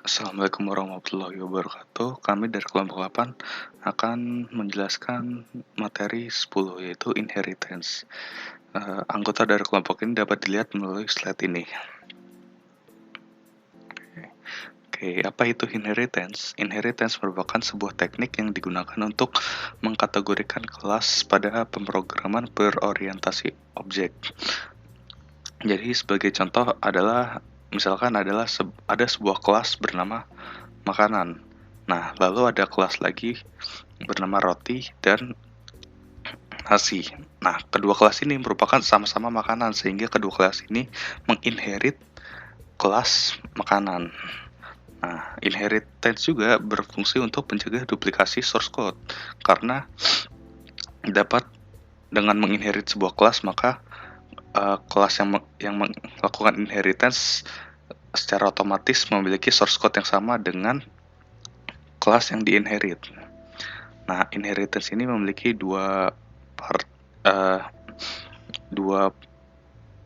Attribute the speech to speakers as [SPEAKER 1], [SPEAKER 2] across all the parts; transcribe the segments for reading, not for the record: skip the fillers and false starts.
[SPEAKER 1] Assalamualaikum warahmatullahi wabarakatuh. Kami dari kelompok 8 akan menjelaskan materi 10 yaitu inheritance. Anggota dari kelompok ini dapat dilihat melalui slide ini. Oke, apa itu inheritance? Inheritance merupakan sebuah teknik yang digunakan untuk mengkategorikan kelas pada pemrograman berorientasi objek. Jadi sebagai contoh adalah misalkan ada sebuah kelas bernama makanan. Nah, lalu ada kelas lagi bernama roti dan nasi. Nah, kedua kelas ini merupakan sama-sama makanan sehingga kedua kelas ini menginherit kelas makanan. Nah, inheritance juga berfungsi untuk mencegah duplikasi source code karena dapat dengan menginherit sebuah kelas maka kelas yang melakukan inheritance secara otomatis memiliki source code yang sama dengan kelas yang diinherit. Nah, inheritance ini memiliki dua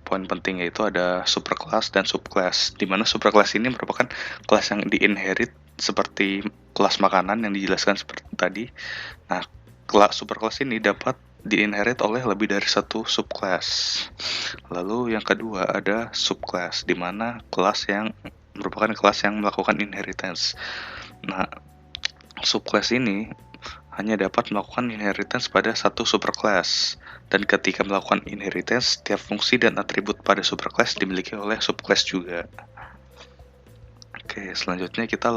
[SPEAKER 1] poin penting, yaitu ada superclass dan subclass. Di mana superclass ini merupakan kelas yang diinherit seperti kelas makanan yang dijelaskan seperti tadi. Nah, superclass ini dapat diinherit oleh lebih dari satu subclass. Lalu yang kedua ada subclass, di mana kelas yang merupakan kelas yang melakukan inheritance. Nah, subclass ini hanya dapat melakukan inheritance pada satu superclass, dan ketika melakukan inheritance, setiap fungsi dan atribut pada superclass dimiliki oleh subclass juga. Oke, selanjutnya kita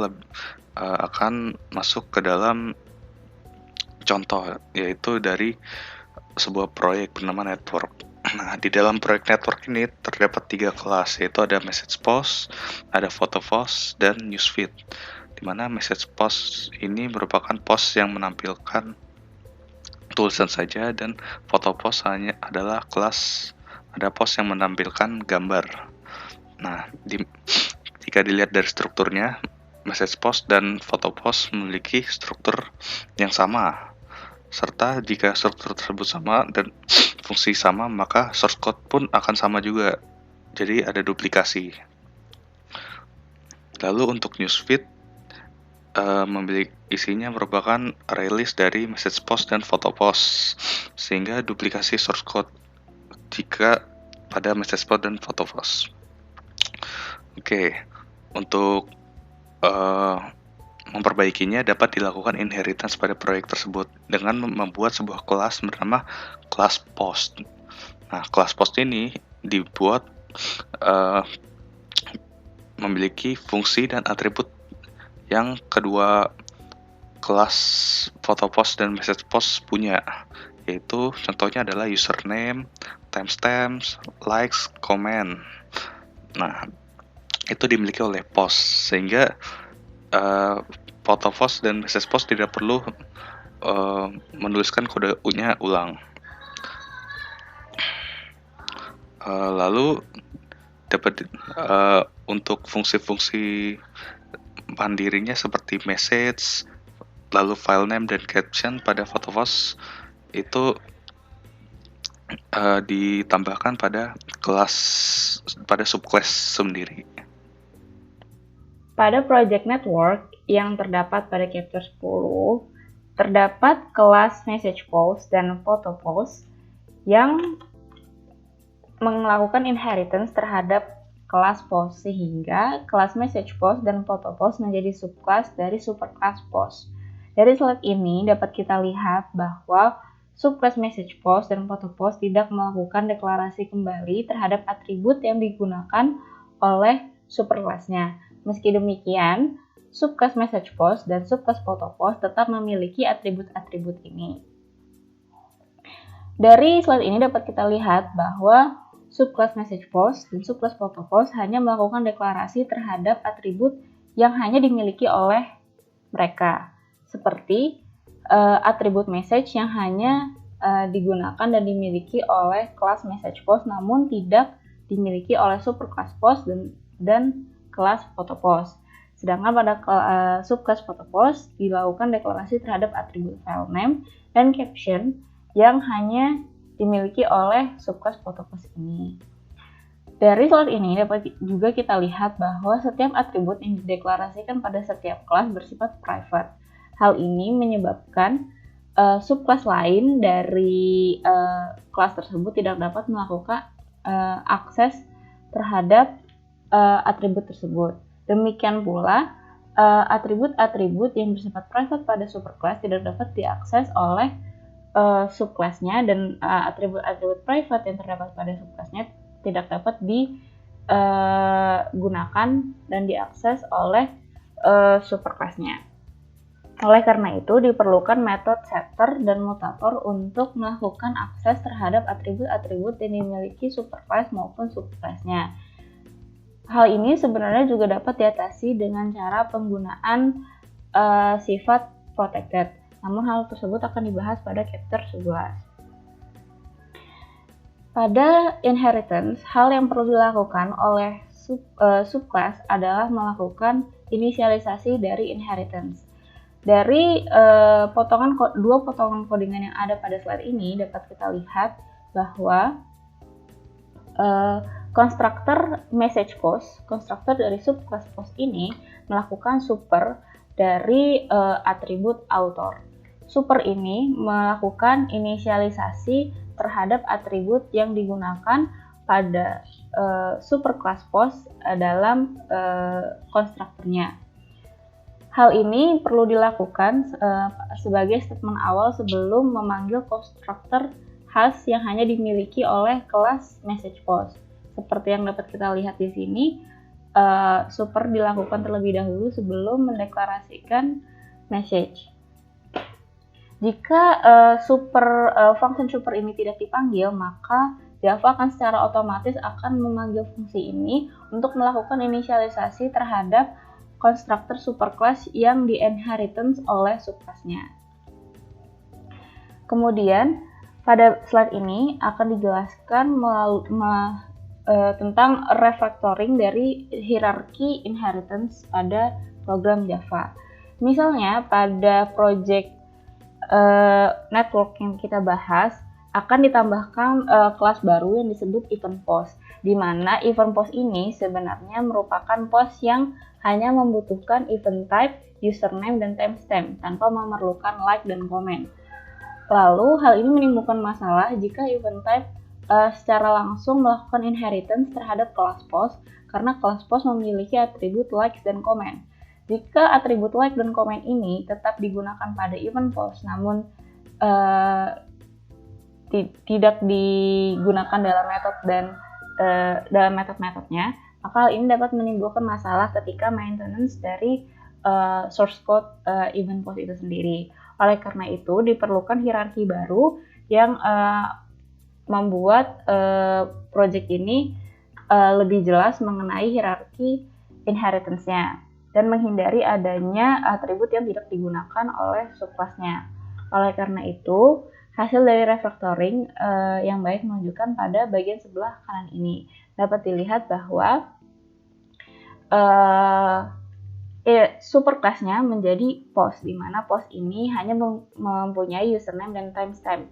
[SPEAKER 1] akan masuk ke dalam contoh, yaitu dari sebuah proyek bernama network. Nah, di dalam proyek network ini terdapat 3 kelas, yaitu ada message post, ada photo post, dan newsfeed. Di mana message post ini merupakan post yang menampilkan tulisan saja, dan photo post hanya adalah ada post yang menampilkan gambar. Nah, jika dilihat dari strukturnya, message post dan photo post memiliki struktur yang sama. Serta jika struktur tersebut sama dan fungsi sama, maka source code pun akan sama juga. Jadi ada duplikasi. Lalu untuk newsfeed, isinya merupakan release dari message post dan photo post, sehingga duplikasi source code jika pada message post dan photo post. Oke, untuk memperbaikinya dapat dilakukan inheritance pada proyek tersebut dengan membuat sebuah kelas bernama kelas post. Nah, kelas post ini dibuat memiliki fungsi dan atribut yang kedua kelas photo post dan message post punya, yaitu contohnya adalah username, timestamps, likes, comment. Nah, itu dimiliki oleh post, sehingga photo post dan message post tidak perlu menuliskan kode-nya ulang. Lalu dapat untuk fungsi-fungsi mandirinya seperti message, lalu file name dan caption pada photo post itu ditambahkan pada subclass sendiri.
[SPEAKER 2] Pada project network yang terdapat pada chapter 10, terdapat kelas message post dan photo post yang melakukan inheritance terhadap kelas post, sehingga kelas message post dan photo post menjadi subclass dari superclass post. Dari slide ini dapat kita lihat bahwa subclass message post dan photo post tidak melakukan deklarasi kembali terhadap atribut yang digunakan oleh superclassnya. Meski demikian, subclass message post dan subclass photo post tetap memiliki atribut-atribut ini. Dari slide ini dapat kita lihat bahwa subclass message post dan subclass photo post hanya melakukan deklarasi terhadap atribut yang hanya dimiliki oleh mereka, seperti atribut message yang hanya digunakan dan dimiliki oleh kelas message post, namun tidak dimiliki oleh superclass post dan kelas photo post. Sedangkan pada subclass photo post dilakukan deklarasi terhadap atribut file name dan caption yang hanya dimiliki oleh subclass photo post ini. Dari slide ini dapat juga kita lihat bahwa setiap atribut yang dideklarasikan pada setiap kelas bersifat private. Hal ini menyebabkan subkelas lain dari kelas tersebut tidak dapat melakukan akses terhadap atribut tersebut. Demikian pula, atribut-atribut yang bersifat private pada superclass tidak dapat diakses oleh subclassnya, dan atribut-atribut private yang terdapat pada subclassnya tidak dapat digunakan dan diakses oleh superclassnya. Oleh karena itu, diperlukan metode setter dan mutator untuk melakukan akses terhadap atribut-atribut yang dimiliki superclass maupun subclassnya. Hal ini sebenarnya juga dapat diatasi dengan cara penggunaan sifat protected. Namun hal tersebut akan dibahas pada chapter 11. Pada inheritance, hal yang perlu dilakukan oleh subclass adalah melakukan inisialisasi dari inheritance. Dari dua potongan codingan yang ada pada slide ini dapat kita lihat bahwa konstruktor message post, konstruktor dari subclass post ini melakukan super dari atribut author. Super ini melakukan inisialisasi terhadap atribut yang digunakan pada superclass post dalam konstruktornya. Hal ini perlu dilakukan sebagai statement awal sebelum memanggil konstruktor khas yang hanya dimiliki oleh kelas message post. Seperti yang dapat kita lihat di sini, super dilakukan terlebih dahulu sebelum mendeklarasikan message. Jika function super ini tidak dipanggil, maka Java akan secara otomatis akan memanggil fungsi ini untuk melakukan inisialisasi terhadap konstruktor superclass yang di-inheritance oleh subclassnya. Kemudian, pada slide ini akan dijelaskan tentang refactoring dari hierarki inheritance pada program Java. Misalnya, pada project network yang kita bahas akan ditambahkan kelas baru yang disebut event post, di mana event post ini sebenarnya merupakan post yang hanya membutuhkan event type, username, dan timestamp tanpa memerlukan like dan comment. Lalu hal ini menimbulkan masalah jika event type secara langsung melakukan inheritance terhadap kelas post, karena kelas post memiliki atribut likes dan comment. Jika atribut like dan comment ini tetap digunakan pada event post, namun tidak digunakan dalam metode dan dalam metode-metodenya, maka hal ini dapat menimbulkan masalah ketika maintenance dari source code event post itu sendiri. Oleh karena itu, diperlukan hierarki baru yang membuat project ini lebih jelas mengenai hierarki inheritance-nya dan menghindari adanya atribut yang tidak digunakan oleh subclass-nya. Oleh karena itu, hasil dari refactoring yang baik menunjukkan pada bagian sebelah kanan ini. Dapat dilihat bahwa superclass-nya menjadi post, di mana post ini hanya mempunyai username dan timestamp.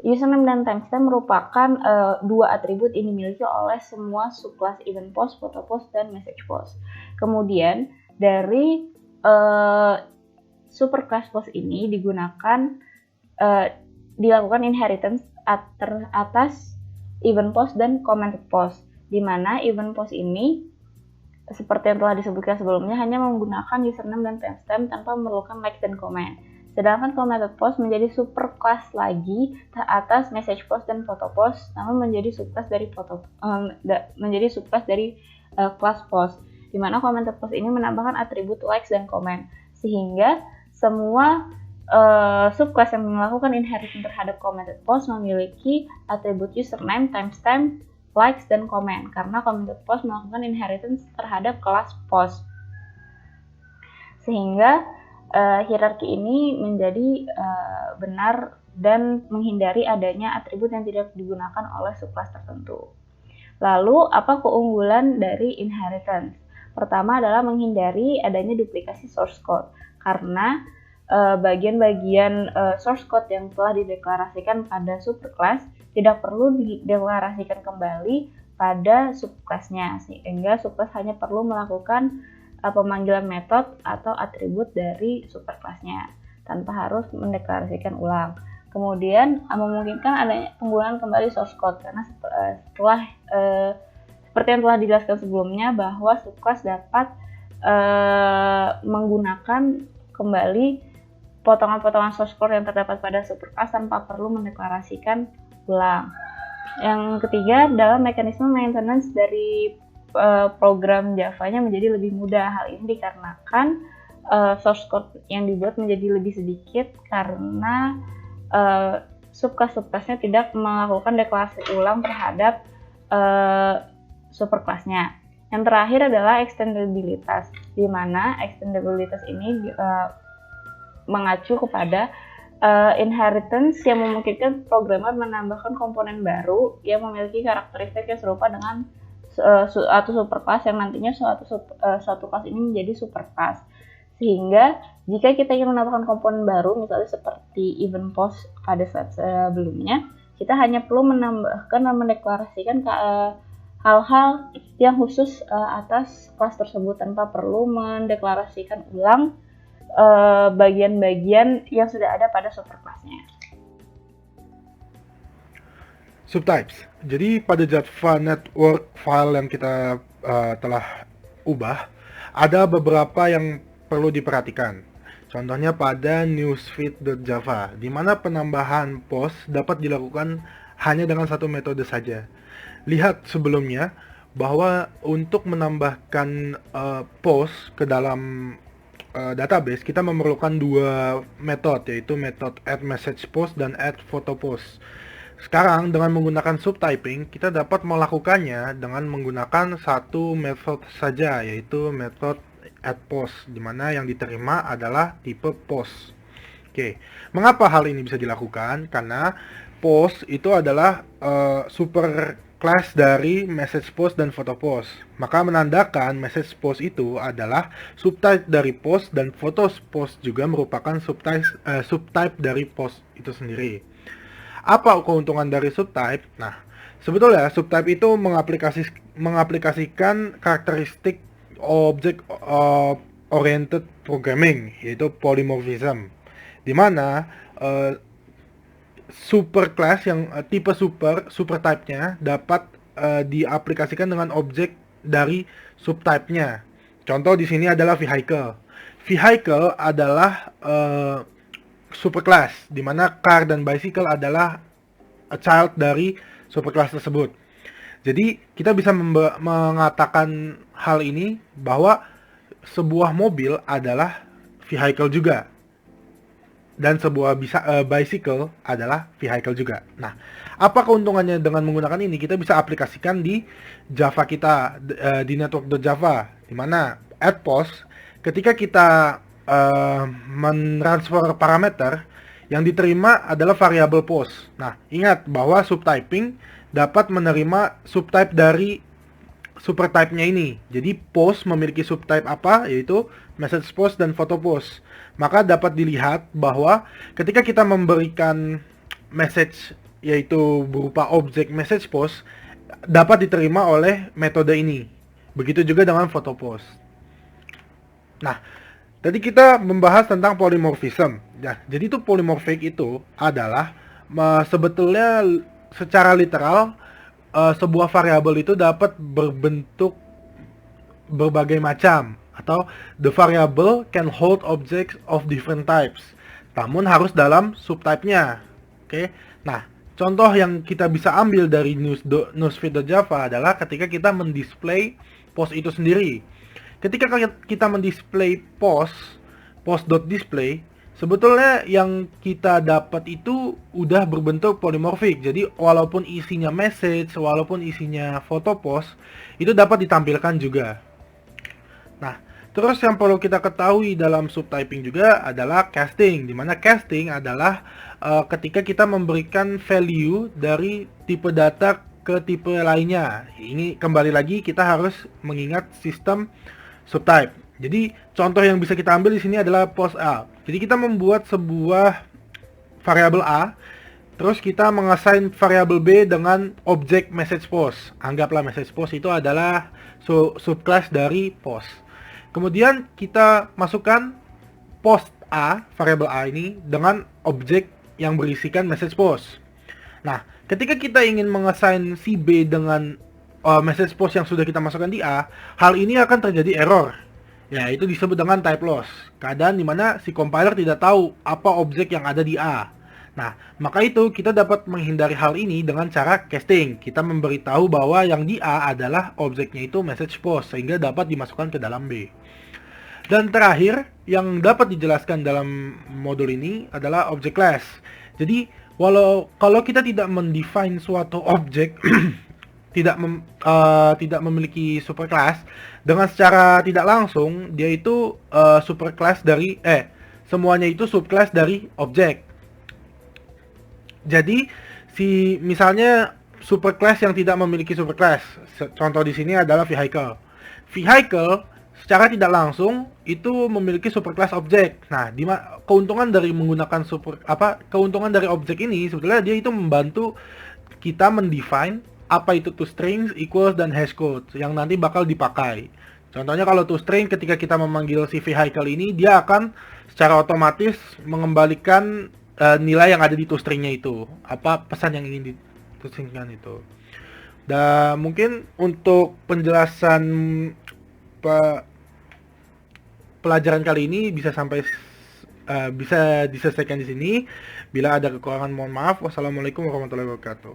[SPEAKER 2] Username dan timestamp merupakan dua atribut yang dimiliki oleh semua subclass event post, photo post, dan message post. Kemudian dari superclass post ini dilakukan inheritance atas event post dan commented post, di mana event post ini seperti yang telah disebutkan sebelumnya hanya menggunakan username dan timestamp tanpa memerlukan like dan comment. Sedangkan commented post menjadi superclass lagi atas message post dan photo post, namun menjadi subclass dari class post, di mana commented post ini menambahkan atribut likes dan comment, sehingga semua subclass yang melakukan inheritance terhadap commented post memiliki atribut username, timestamp, likes, dan comment, karena commented post melakukan inheritance terhadap kelas post. Sehingga hierarki ini menjadi benar dan menghindari adanya atribut yang tidak digunakan oleh subclass tertentu. Lalu, apa keunggulan dari inheritance? Pertama adalah menghindari adanya duplikasi source code, karena bagian-bagian source code yang telah dideklarasikan pada superclass tidak perlu dideklarasikan kembali pada subclass-nya, sehingga subclass hanya perlu melakukan pemanggilan metode atau atribut dari superclass-nya tanpa harus mendeklarasikan ulang. Kemudian memungkinkan adanya penggunaan kembali source code, karena setelah seperti yang telah dijelaskan sebelumnya bahwa subclass dapat menggunakan kembali potongan-potongan source code yang terdapat pada superclass tanpa perlu mendeklarasikan ulang. Yang ketiga, dalam mekanisme maintenance dari program Java-nya menjadi lebih mudah. Hal ini dikarenakan source code yang dibuat menjadi lebih sedikit karena subclass-subclassnya tidak melakukan deklarasi ulang terhadap superclass-nya. Yang terakhir adalah extendabilitas, di mana extendabilitas ini mengacu kepada inheritance yang memungkinkan programmer menambahkan komponen baru yang memiliki karakteristik yang serupa dengan suatu superclass yang nantinya suatu kelas ini menjadi superclass. Sehingga jika kita ingin menambahkan komponen baru, misalnya seperti event post pada slide sebelumnya, kita hanya perlu menambahkan dan mendeklarasikan hal-hal yang khusus atas kelas tersebut tanpa perlu mendeklarasikan ulang bagian-bagian yang sudah ada pada superclass-nya.
[SPEAKER 3] Subtypes. Jadi pada Java Network file yang kita telah ubah, ada beberapa yang perlu diperhatikan. Contohnya pada newsfeed.java, di mana penambahan post dapat dilakukan hanya dengan satu metode saja. Lihat sebelumnya bahwa untuk menambahkan post ke dalam database, kita memerlukan dua metode, yaitu metode addMessagePost dan addPhotoPost. Sekarang dengan menggunakan subtyping, kita dapat melakukannya dengan menggunakan satu metode saja, yaitu metode addPost, di mana yang diterima adalah tipe post. Oke, mengapa hal ini bisa dilakukan? Karena post itu adalah super class dari MessagePost dan PhotoPost. Maka menandakan MessagePost itu adalah subtype dari post, dan PhotoPost juga merupakan subtype dari post itu sendiri. Apa keuntungan dari subtype? Nah, sebetulnya subtype itu mengaplikasikan karakteristik object oriented programming, yaitu polymorphism, di mana superclass yang tipe supertype-nya dapat diaplikasikan dengan objek dari subtype-nya. Contoh di sini adalah vehicle. Vehicle adalah superclass, di mana car dan bicycle adalah a child dari superclass tersebut. Jadi kita bisa mengatakan hal ini bahwa sebuah mobil adalah vehicle juga, dan sebuah bicycle adalah vehicle juga. Nah, apa keuntungannya dengan menggunakan ini? Kita bisa aplikasikan di Java kita, di network.java, di mana addPost, ketika kita mentransfer parameter, yang diterima adalah variabel post. Nah, ingat bahwa subtyping dapat menerima subtype dari supertype-nya ini. Jadi post memiliki subtype apa? Yaitu MessagePost dan PhotoPost. Maka dapat dilihat bahwa ketika kita memberikan message, yaitu berupa objek MessagePost, dapat diterima oleh metode ini. Begitu juga dengan PhotoPost. Nah, tadi kita membahas tentang polymorphism. Nah, jadi itu polymorphic itu adalah sebetulnya secara literal sebuah variabel itu dapat berbentuk berbagai macam, atau the variable can hold objects of different types, namun harus dalam subtype-nya. Oke. Nah, contoh yang kita bisa ambil dari newsfeed.java adalah ketika kita mendisplay post itu sendiri. Ketika kita mendisplay post.display, sebetulnya yang kita dapat itu udah berbentuk polymorphic. Jadi walaupun isinya message, walaupun isinya foto post, itu dapat ditampilkan juga. Nah, terus yang perlu kita ketahui dalam subtyping juga adalah casting, di mana casting adalah ketika kita memberikan value dari tipe data ke tipe lainnya. Ini kembali lagi kita harus mengingat sistem subtype. Jadi contoh yang bisa kita ambil di sini adalah post A. Jadi kita membuat sebuah variabel A Terus kita mengassign variabel B dengan objek message post. Anggaplah message post itu adalah subclass dari post. Kemudian kita masukkan post A, variabel A ini, dengan objek yang berisikan message post. Nah, ketika kita ingin mengassign si B dengan message post yang sudah kita masukkan di A, hal ini akan terjadi error. Ya, itu disebut dengan type loss. Keadaan dimana si compiler tidak tahu apa objek yang ada di A. Nah, maka itu kita dapat menghindari hal ini dengan cara casting. Kita memberitahu bahwa yang di A adalah objeknya itu message post, sehingga dapat dimasukkan ke dalam B. Dan terakhir, yang dapat dijelaskan dalam modul ini adalah object class. Jadi, kalau kita tidak mendefine suatu objek, tidak memiliki superclass, dengan secara tidak langsung, dia itu superclass dari, semuanya itu subclass dari objek. Jadi, misalnya superclass yang tidak memiliki superclass. Contoh di sini adalah vehicle. Vehicle secara tidak langsung itu memiliki superclass objek. Nah, keuntungan dari menggunakan keuntungan dari objek ini sebetulnya dia itu membantu kita mendefine apa itu toString, equals, dan hashcode yang nanti bakal dipakai. Contohnya kalau toString ketika kita memanggil si vehicle ini, dia akan secara otomatis mengembalikan nilai yang ada di toString-nya itu, apa pesan yang ingin ditosringkan itu. Dan mungkin untuk penjelasan pelajaran kali ini bisa diselesaikan di sini. Bila ada kekurangan mohon maaf. Wassalamualaikum warahmatullahi wabarakatuh.